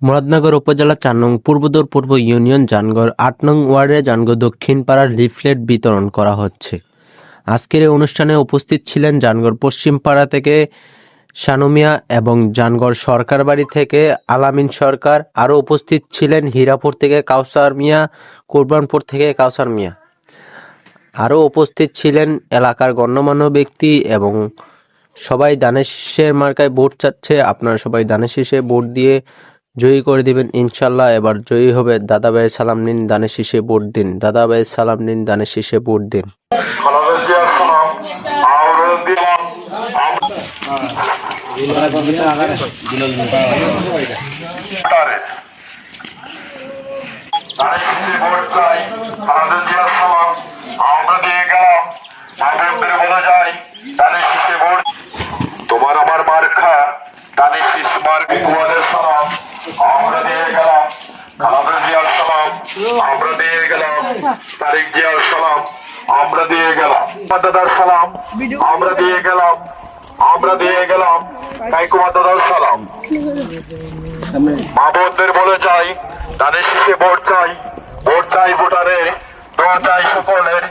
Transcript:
মুরাদনগর উপজেলা ৪ নং পূর্বদর পূর্ব ইউনিয়ন জানগড় ৮ নং ওয়ার্ডে জানগড় দক্ষিণ পাড়ার লিফলেট বিতরণ করা হচ্ছে। আজকের এই অনুষ্ঠানে উপস্থিত ছিলেন জানগড় পশ্চিম পাড়া থেকে শানু মিয়া এবং জানগড় সরকার বাড়ি থেকে আলামিন সরকার। আরও উপস্থিত ছিলেন হীরাপুর থেকে কাউসার মিয়া, কোরবানপুর থেকে কাউসার মিয়া। আরও উপস্থিত ছিলেন এলাকার গণ্যমান্য ব্যক্তি এবং সবাই দানের শীষের মার্কায় ভোট চাচ্ছে। আপনারা সবাই দানের শীষে ভোট দিয়ে জয়ী করে দিবেন ইনশাল্লাহ। এবার জয়ী হবে দাদা ভাইয়ের সালাম নিন, দানের শীষে ভোট দিন। দাদা ভাইয়ের সালাম নিন, দানের শীষে ভোট দিন। তোমার আমার মার্কা দানের শীষ মার্কা সালাম আমরা দিয়ে গেলাম। খালেদা জিয়ার সালাম আমরা দিয়ে গেলাম। তারেক জিয়ার সালাম আমরা দিয়ে গেলাম। দাদার সালাম আমরা দিয়ে গেলাম। আমরা দিয়ে গেলাম কাইকুমা দাদার সালাম। মা বোনদের বলে যাই দানের শীষে ভোট চাই। ভোট চাই ভোটারের, দোয়া চাই সকলের।